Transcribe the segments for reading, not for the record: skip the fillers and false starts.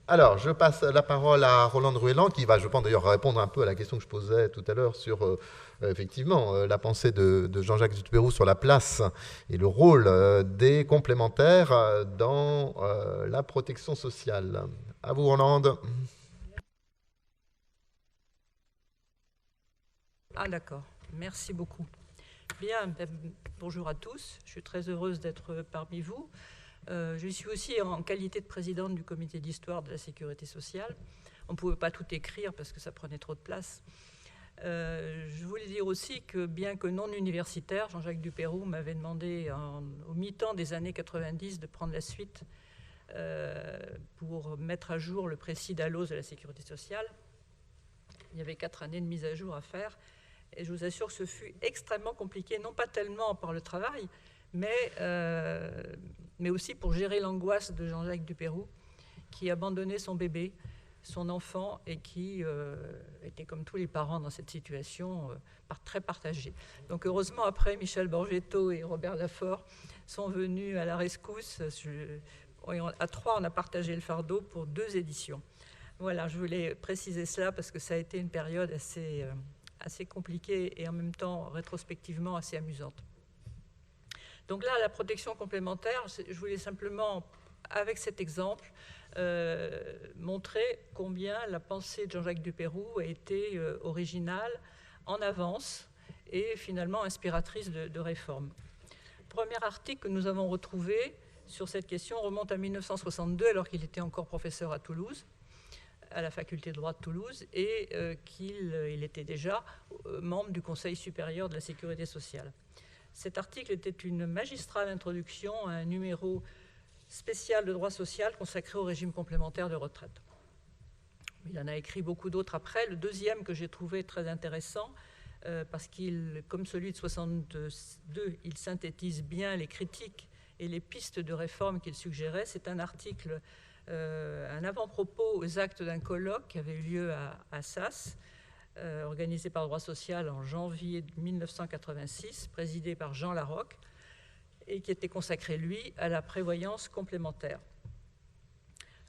Alors, je passe la parole à Roland Ruellan, qui va, je pense d'ailleurs, répondre un peu à la question que je posais tout à l'heure sur, effectivement, la pensée de Jean-Jacques Dutpérou sur la place et le rôle des complémentaires dans la protection sociale. À vous, Roland. Ah d'accord, merci beaucoup. Bien, bonjour à tous, je suis très heureuse d'être parmi vous. Je suis aussi en qualité de présidente du comité d'histoire de la sécurité sociale. On ne pouvait pas tout écrire parce que ça prenait trop de place. Je voulais dire aussi que bien que non universitaire, Jean-Jacques Dupérou m'avait demandé au mi-temps des années 90 de prendre la suite pour mettre à jour le précis d'ALOS de la sécurité sociale. Il y avait 4 années de mise à jour à faire. Et je vous assure que ce fut extrêmement compliqué, non pas tellement par le travail, mais aussi pour gérer l'angoisse de Jean-Jacques Dupérou, qui abandonnait son bébé, son enfant, et qui était comme tous les parents dans cette situation, très partagé. Donc heureusement, après, Michel Borgetto et Robert Laffort sont venus à la rescousse. À 3, on a partagé le fardeau pour 2 éditions. Voilà, je voulais préciser cela parce que ça a été une période assez compliquée et en même temps, rétrospectivement, assez amusante. Donc là, la protection complémentaire, je voulais simplement, avec cet exemple, montrer combien la pensée de Jean-Jacques Dupérou a été originale, en avance et finalement inspiratrice de réformes. Le premier article que nous avons retrouvé sur cette question remonte à 1962, alors qu'il était encore professeur à Toulouse, à la faculté de droit de Toulouse, et qu'il était déjà membre du Conseil supérieur de la sécurité sociale. Cet article était une magistrale introduction à un numéro spécial de droit social consacré au régime complémentaire de retraite. Il en a écrit beaucoup d'autres après. Le deuxième que j'ai trouvé très intéressant, parce qu'il, comme celui de 62, il synthétise bien les critiques et les pistes de réforme qu'il suggérait. C'est un article, un avant-propos aux actes d'un colloque qui avait eu lieu à Assas, organisé par Droit Social en janvier 1986, présidé par Jean Larocque, et qui était consacré, lui, à la prévoyance complémentaire.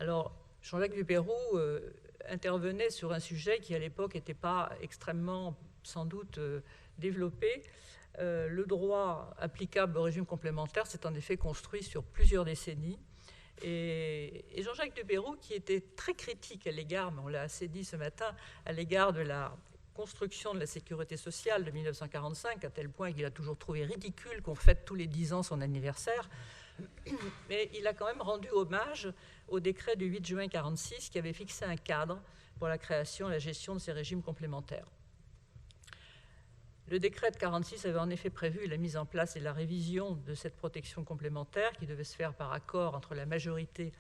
Alors, Jean-Jacques Dupérou intervenait sur un sujet qui, à l'époque, n'était pas extrêmement, sans doute, développé. Le droit applicable au régime complémentaire s'est en effet construit sur plusieurs décennies. Et Jean-Jacques Dupérou, qui était très critique à l'égard, mais on l'a assez dit ce matin, à l'égard de la construction de la sécurité sociale de 1945, à tel point qu'il a toujours trouvé ridicule qu'on fête tous les 10 ans son anniversaire, mais il a quand même rendu hommage au décret du 8 juin 1946 qui avait fixé un cadre pour la création et la gestion de ces régimes complémentaires. Le décret de 1946 avait en effet prévu la mise en place et la révision de cette protection complémentaire qui devait se faire par accord entre la majorité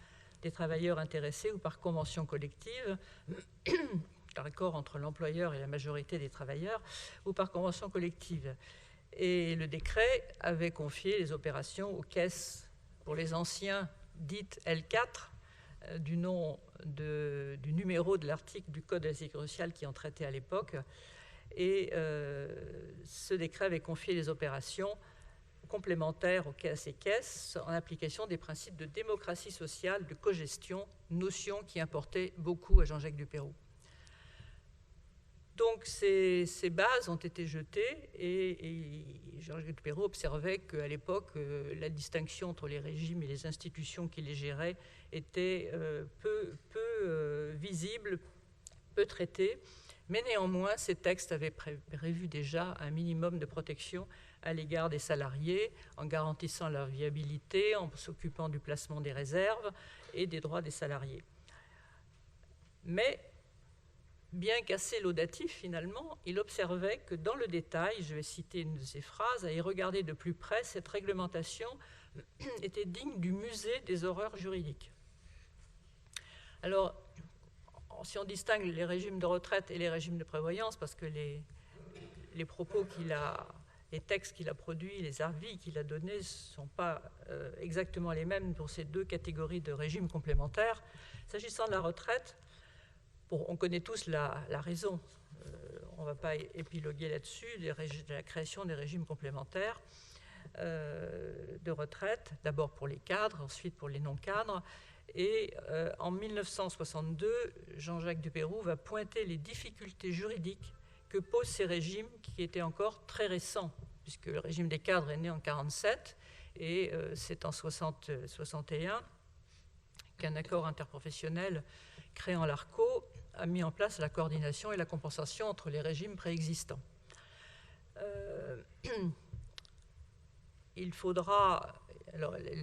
des travailleurs intéressés ou par convention collective, par accord entre l'employeur et la majorité des travailleurs, ou par convention collective. Et le décret avait confié les opérations aux caisses, pour les anciens, dites L4, du numéro de l'article du Code de la sécurité sociale qui en traitait à l'époque. Et ce décret avait confié les opérations complémentaires à ces caisses en application des principes de démocratie sociale, de cogestion, notion qui importait beaucoup à Jean-Jacques Dupérou. Donc ces bases ont été jetées et Jean-Jacques Dupérou observait qu'à l'époque, la distinction entre les régimes et les institutions qui les géraient était peu visible, peu traitée. Mais néanmoins, ces textes avaient prévu déjà un minimum de protection à l'égard des salariés, en garantissant leur viabilité, en s'occupant du placement des réserves et des droits des salariés. Mais, bien qu'assez laudatif finalement, il observait que dans le détail, je vais citer une de ses phrases, à y regarder de plus près, cette réglementation était digne du musée des horreurs juridiques. Alors, si on distingue les régimes de retraite et les régimes de prévoyance, parce que les propos les textes qu'il a produits, les avis qu'il a donnés ne sont pas exactement les mêmes pour ces deux catégories de régimes complémentaires. S'agissant de la retraite, on connaît tous la raison, on ne va pas épiloguer là-dessus, de la création des régimes complémentaires. de retraite, d'abord pour les cadres, ensuite pour les non-cadres. Et en 1962, Jean-Jacques Dupeyroux va pointer les difficultés juridiques que posent ces régimes qui étaient encore très récents, puisque le régime des cadres est né en 1947 et c'est en 1961 qu'un accord interprofessionnel créant l'ARCO a mis en place la coordination et la compensation entre les régimes préexistants.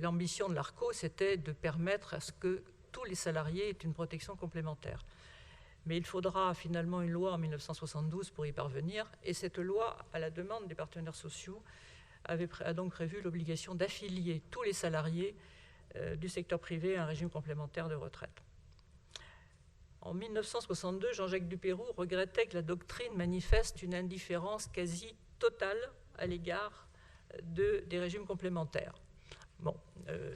L'ambition de l'ARCO, c'était de permettre à ce que tous les salariés aient une protection complémentaire. Mais il faudra finalement une loi en 1972 pour y parvenir, et cette loi, à la demande des partenaires sociaux, a donc prévu l'obligation d'affilier tous les salariés du secteur privé à un régime complémentaire de retraite. En 1962, Jean-Jacques Dupeyroux regrettait que la doctrine manifeste une indifférence quasi totale à l'égard des régimes complémentaires. Bon,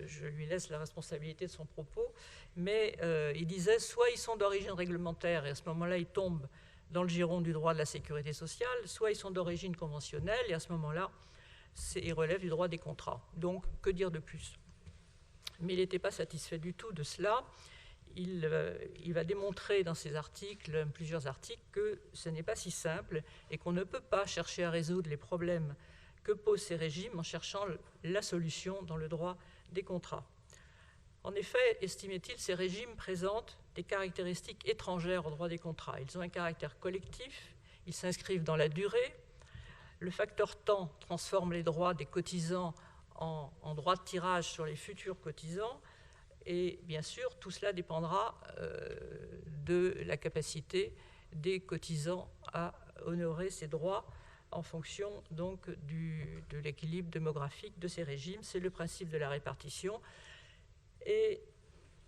je lui laisse la responsabilité de son propos, mais il disait soit ils sont d'origine réglementaire et à ce moment-là ils tombent dans le giron du droit de la sécurité sociale, soit ils sont d'origine conventionnelle et à ce moment-là ils relèvent du droit des contrats. Donc, que dire de plus? Mais il n'était pas satisfait du tout de cela. Il va démontrer dans ses articles, plusieurs articles, que ce n'est pas si simple et qu'on ne peut pas chercher à résoudre les problèmes que posent ces régimes en cherchant la solution dans le droit des contrats. En effet, estimait-il, ces régimes présentent des caractéristiques étrangères au droit des contrats. Ils ont un caractère collectif, ils s'inscrivent dans la durée, le facteur temps transforme les droits des cotisants en droits de tirage sur les futurs cotisants, et bien sûr, tout cela dépendra de la capacité des cotisants à honorer ces droits en fonction donc de l'équilibre démographique de ces régimes. C'est le principe de la répartition, et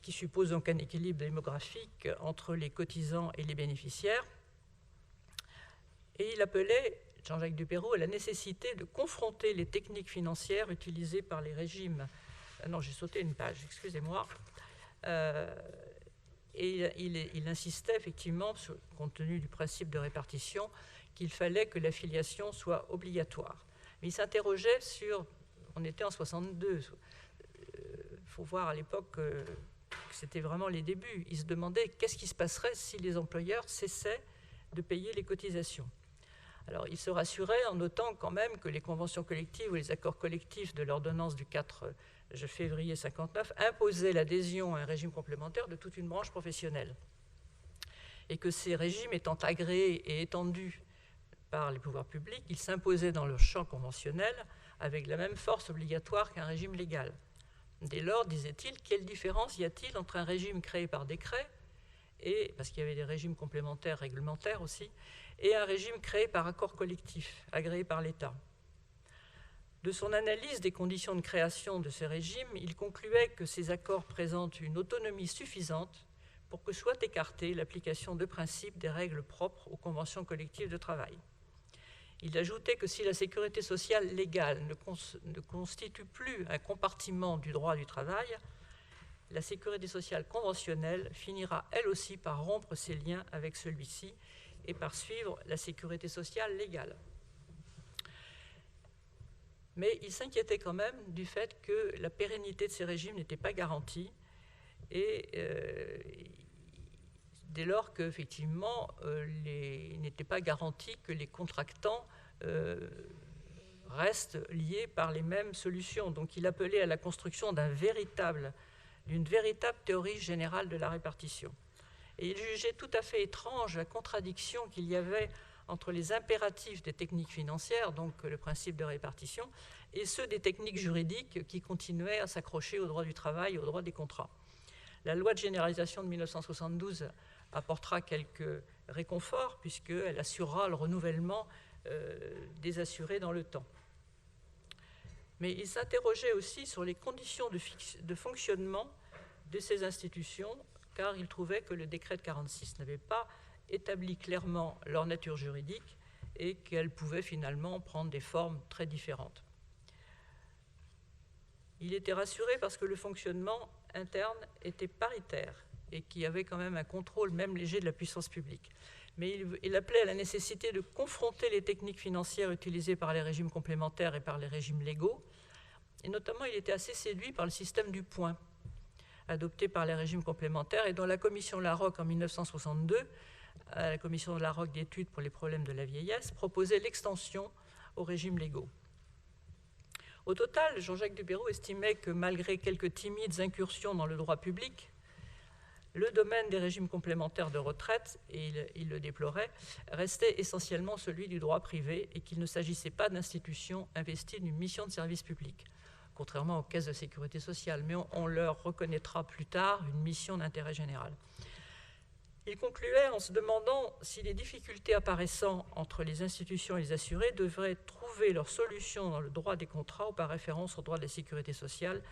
qui suppose donc un équilibre démographique entre les cotisants et les bénéficiaires. Et il appelait, Jean-Jacques Dupeyroux, à la nécessité de confronter les techniques financières utilisées par les régimes. Non, j'ai sauté une page, excusez-moi. Et il insistait effectivement, compte tenu du principe de répartition, qu'il fallait que l'affiliation soit obligatoire. Mais il s'interrogeait sur, on était en 62, il faut voir à l'époque que c'était vraiment les débuts. Il se demandait qu'est-ce qui se passerait si les employeurs cessaient de payer les cotisations. Alors il se rassurait en notant quand même que les conventions collectives ou les accords collectifs de l'ordonnance du 4 février 1959 imposaient l'adhésion à un régime complémentaire de toute une branche professionnelle. Et que ces régimes étant agréés et étendus par les pouvoirs publics, ils s'imposaient dans le champ conventionnel avec la même force obligatoire qu'un régime légal. Dès lors, disait-il, quelle différence y a-t-il entre un régime créé par décret, et, parce qu'il y avait des régimes complémentaires réglementaires aussi, et un régime créé par accord collectif, agréé par l'État? De son analyse des conditions de création de ces régimes, il concluait que ces accords présentent une autonomie suffisante pour que soit écartée l'application de principe des règles propres aux conventions collectives de travail. Il ajoutait que si la sécurité sociale légale ne constitue plus un compartiment du droit du travail, la sécurité sociale conventionnelle finira elle aussi par rompre ses liens avec celui-ci et par suivre la sécurité sociale légale. Mais il s'inquiétait quand même du fait que la pérennité de ces régimes n'était pas garantie, et dès lors qu'effectivement, il n'était pas garanti que les contractants restent liés par les mêmes solutions. Donc il appelait à la construction d'une véritable théorie générale de la répartition. Et il jugeait tout à fait étrange la contradiction qu'il y avait entre les impératifs des techniques financières, donc le principe de répartition, et ceux des techniques juridiques qui continuaient à s'accrocher au droit du travail et au droit des contrats. La loi de généralisation de 1972 apportera quelques réconforts, puisqu'elle assurera le renouvellement des assurés dans le temps. Mais il s'interrogeait aussi sur les conditions de fonctionnement de ces institutions, car il trouvait que le décret de 1946 n'avait pas établi clairement leur nature juridique et qu'elles pouvaient finalement prendre des formes très différentes. Il était rassuré parce que le fonctionnement interne était paritaire et qu'il y avait quand même un contrôle, même léger, de la puissance publique. Mais il appelait à la nécessité de confronter les techniques financières utilisées par les régimes complémentaires et par les régimes légaux, et notamment il était assez séduit par le système du point, adopté par les régimes complémentaires, et dont la commission Larocque en 1962, la commission Larocque d'études pour les problèmes de la vieillesse, proposait l'extension aux régimes légaux. Au total, Jean-Jacques du Pérou estimait que malgré quelques timides incursions dans le droit public, le domaine des régimes complémentaires de retraite, et il le déplorait, restait essentiellement celui du droit privé et qu'il ne s'agissait pas d'institutions investies d'une mission de service public, contrairement aux caisses de sécurité sociale, mais on leur reconnaîtra plus tard une mission d'intérêt général. Il concluait en se demandant si les difficultés apparaissant entre les institutions et les assurés devraient trouver leur solution dans le droit des contrats ou par référence au droit de la sécurité sociale,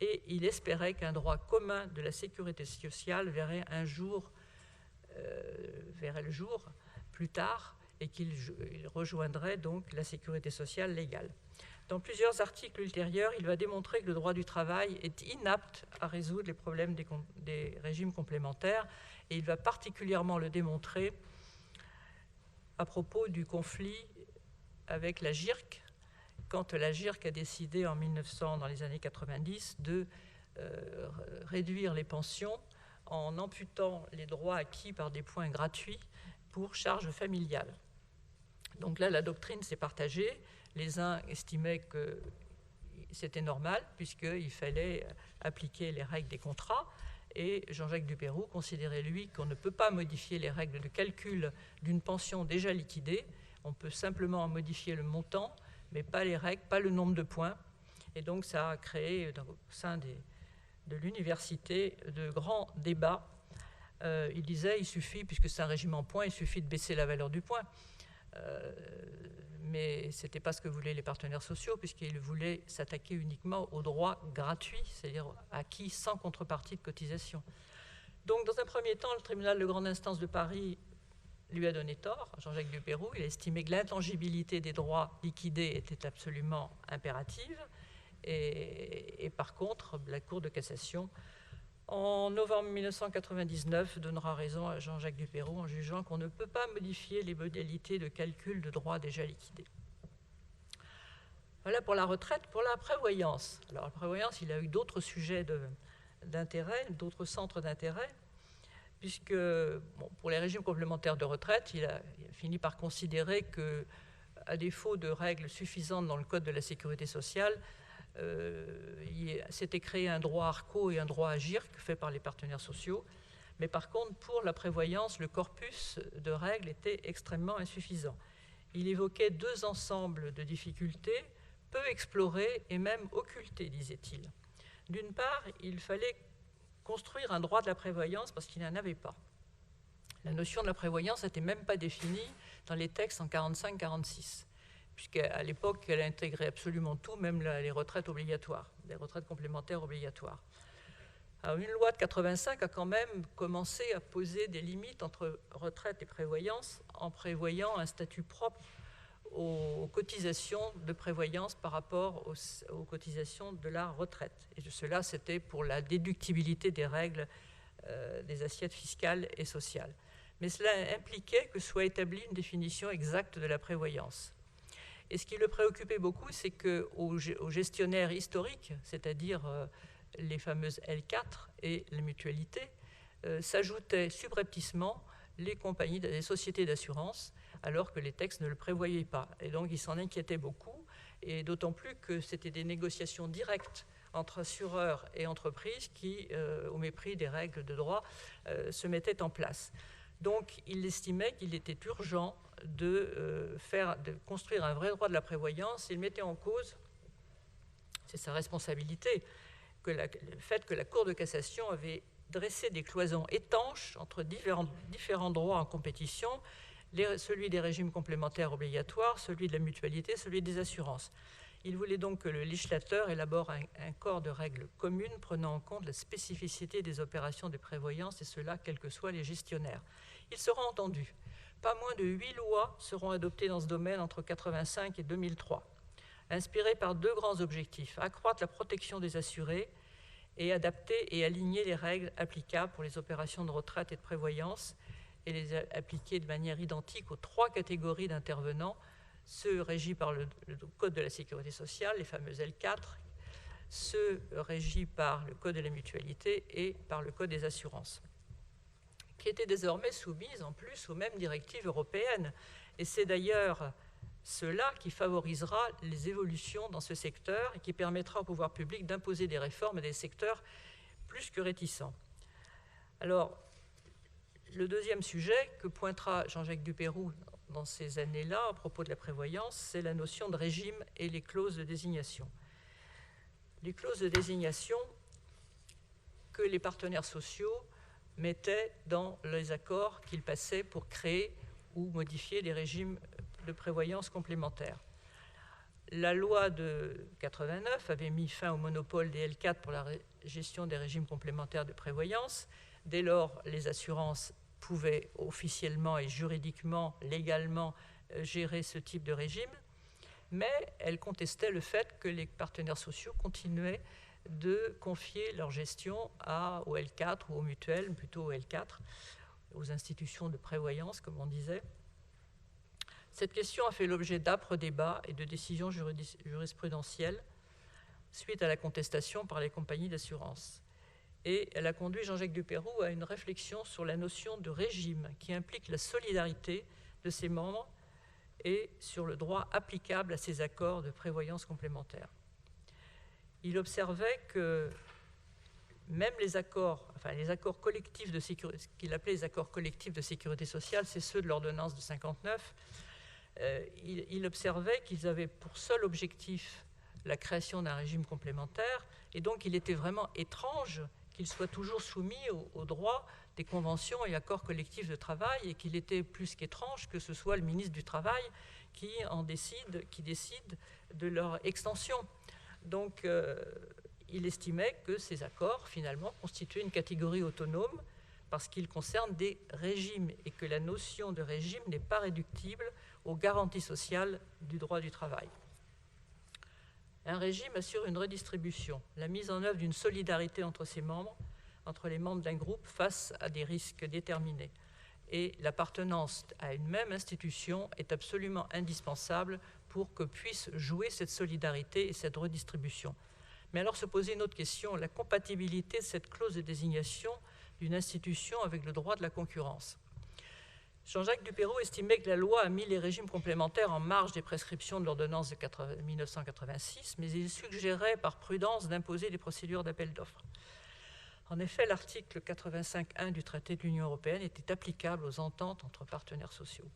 et il espérait qu'un droit commun de la sécurité sociale verrait le jour plus tard et qu'il rejoindrait donc la sécurité sociale légale. Dans plusieurs articles ultérieurs, il va démontrer que le droit du travail est inapte à résoudre les problèmes des régimes complémentaires, et il va particulièrement le démontrer à propos du conflit avec la JIRC, quand la JIRC a décidé en 1900, dans les années 90, de réduire les pensions en amputant les droits acquis par des points gratuits pour charges familiales. Donc là, la doctrine s'est partagée. Les uns estimaient que c'était normal, puisqu'il fallait appliquer les règles des contrats, et Jean-Jacques du Pérou considérait, lui, qu'on ne peut pas modifier les règles de calcul d'une pension déjà liquidée. On peut simplement en modifier le montant, mais pas les règles, pas le nombre de points. Et donc ça a créé au sein de l'université de grands débats. Il disait, il suffit, puisque c'est un régime en points, il suffit de baisser la valeur du point. Mais ce n'était pas ce que voulaient les partenaires sociaux, puisqu'ils voulaient s'attaquer uniquement aux droits gratuits, c'est-à-dire acquis sans contrepartie de cotisation. Donc, dans un premier temps, le tribunal de grande instance de Paris lui a donné tort, Jean-Jacques du Pérou. Il a estimé que l'intangibilité des droits liquidés était absolument impérative. Et par contre, la Cour de cassation, en novembre 1999, donnera raison à Jean-Jacques du Pérou en jugeant qu'on ne peut pas modifier les modalités de calcul de droits déjà liquidés. Voilà pour la retraite. Pour la prévoyance. Alors, la prévoyance, il a eu d'autres sujets d'intérêt, d'autres centres d'intérêt, puisque pour les régimes complémentaires de retraite, il a fini par considérer que, à défaut de règles suffisantes dans le Code de la sécurité sociale, il s'était créé un droit ARCO et un droit AGIRC fait par les partenaires sociaux. Mais par contre, pour la prévoyance, le corpus de règles était extrêmement insuffisant. Il évoquait deux ensembles de difficultés, peu explorées et même occultées, disait-il. D'une part, il fallait construire un droit de la prévoyance parce qu'il n'en avait pas. La notion de la prévoyance n'était même pas définie dans les textes en 45-46. Puisqu'à l'époque, elle intégrait absolument tout, même les retraites obligatoires, les retraites complémentaires obligatoires. Alors, une loi de 85 a quand même commencé à poser des limites entre retraite et prévoyance, en prévoyant un statut propre aux cotisations de prévoyance par rapport aux cotisations de la retraite. Et cela, c'était pour la déductibilité des règles des assiettes fiscales et sociales. Mais cela impliquait que soit établie une définition exacte de la prévoyance. Et ce qui le préoccupait beaucoup, c'est qu'aux gestionnaires historiques, c'est-à-dire les fameuses L4 et les mutualités, s'ajoutaient subrepticement les compagnies, les sociétés d'assurance, alors que les textes ne le prévoyaient pas. Et donc, ils s'en inquiétaient beaucoup, et d'autant plus que c'était des négociations directes entre assureurs et entreprises qui, au mépris des règles de droit, se mettaient en place. Donc, il estimait qu'il était urgent de construire un vrai droit de la prévoyance. Il mettait en cause, c'est sa responsabilité, le fait que la Cour de cassation avait dressé des cloisons étanches entre différents droits en compétition, celui des régimes complémentaires obligatoires, celui de la mutualité, celui des assurances. Il voulait donc que le législateur élabore un corps de règles communes prenant en compte la spécificité des opérations de prévoyance, et cela quels que soient les gestionnaires. Il sera entendu. Pas moins de 8 lois seront adoptées dans ce domaine entre 1985 et 2003, inspirées par deux grands objectifs: accroître la protection des assurés et adapter et aligner les règles applicables pour les opérations de retraite et de prévoyance, et les appliquer de manière identique aux trois catégories d'intervenants, ceux régis par le Code de la sécurité sociale, les fameuses L4, ceux régis par le Code de la mutualité et par le Code des assurances, qui étaient désormais soumises en plus aux mêmes directives européennes. Et c'est d'ailleurs cela qui favorisera les évolutions dans ce secteur et qui permettra au pouvoir public d'imposer des réformes à des secteurs plus que réticents. Alors, le deuxième sujet que pointera Jean-Jacques Dupeyroux dans ces années-là, à propos de la prévoyance, c'est la notion de régime et les clauses de désignation. Les clauses de désignation que les partenaires sociaux mettaient dans les accords qu'ils passaient pour créer ou modifier des régimes de prévoyance complémentaires. La loi de 89 avait mis fin au monopole des L4 pour la gestion des régimes complémentaires de prévoyance. Dès lors, les assurances pouvaient officiellement et juridiquement, légalement, gérer ce type de régime, mais elles contestaient le fait que les partenaires sociaux continuaient de confier leur gestion au L4 ou aux mutuelles, plutôt au L4, aux institutions de prévoyance, comme on disait. Cette question a fait l'objet d'âpres débats et de décisions jurisprudentielles suite à la contestation par les compagnies d'assurance. Et elle a conduit Jean-Jacques Dupeyroux à une réflexion sur la notion de régime qui implique la solidarité de ses membres et sur le droit applicable à ces accords de prévoyance complémentaire. Il observait que même les accords collectifs de sécurité, ce qu'il appelait les accords collectifs de sécurité sociale, c'est ceux de l'ordonnance de 59, il observait qu'ils avaient pour seul objectif la création d'un régime complémentaire, et donc il était vraiment étrange qu'il soit toujours soumis au droit des conventions et accords collectifs de travail, et qu'il était plus qu'étrange que ce soit le ministre du Travail qui décide de leur extension. Donc, il estimait que ces accords, finalement, constituaient une catégorie autonome parce qu'ils concernent des régimes et que la notion de régime n'est pas réductible aux garanties sociales du droit du travail. Un régime assure une redistribution, la mise en œuvre d'une solidarité entre ses membres, entre les membres d'un groupe face à des risques déterminés. Et l'appartenance à une même institution est absolument indispensable pour que puisse jouer cette solidarité et cette redistribution. Mais alors se poser une autre question, la compatibilité de cette clause de désignation d'une institution avec le droit de la concurrence. Jean-Jacques Dupeyroux estimait que la loi a mis les régimes complémentaires en marge des prescriptions de l'ordonnance de 1986, mais il suggérait par prudence d'imposer des procédures d'appel d'offres. En effet, l'article 85.1 du traité de l'Union européenne était applicable aux ententes entre partenaires sociaux.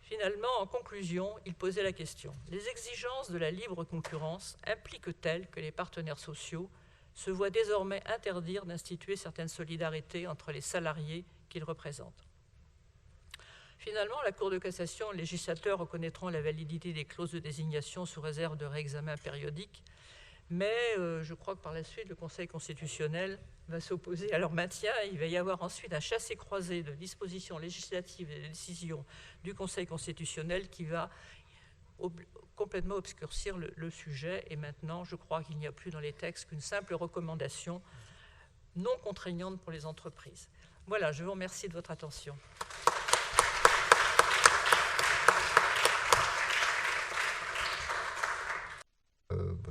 Finalement, en conclusion, il posait la question. Les exigences de la libre concurrence impliquent-elles que les partenaires sociaux se voient désormais interdire d'instituer certaines solidarités entre les salariés qu'ils représentent? Finalement, la Cour de cassation, les législateurs reconnaîtront la validité des clauses de désignation sous réserve de réexamen périodique, mais je crois que par la suite, le Conseil constitutionnel va s'opposer à leur maintien. Il va y avoir ensuite un chassé-croisé de dispositions législatives et de décisions du Conseil constitutionnel qui va complètement obscurcir le sujet. Et maintenant, je crois qu'il n'y a plus dans les textes qu'une simple recommandation non contraignante pour les entreprises. Voilà, je vous remercie de votre attention.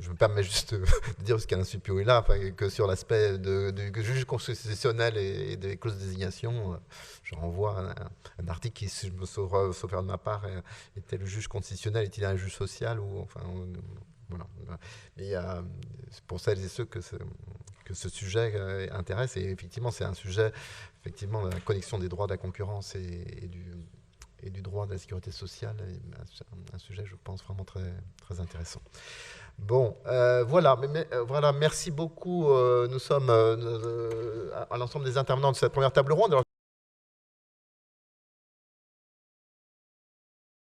Je me permets juste de dire, parce qu'Alain Supiot est là, que sur l'aspect du juge constitutionnel et des clauses de désignation, je renvoie à un article qui, si je me sauve faire de ma part, était le juge constitutionnel, est-il un juge social ou, enfin, voilà. Mais pour celles et ceux que ce sujet intéresse, et effectivement, c'est un sujet, effectivement, la connexion des droits de la concurrence et du droit de la sécurité sociale, un sujet, je pense, vraiment très, très intéressant. Bon, voilà, voilà, merci beaucoup. Nous sommes à l'ensemble des intervenants de cette première table ronde. Alors,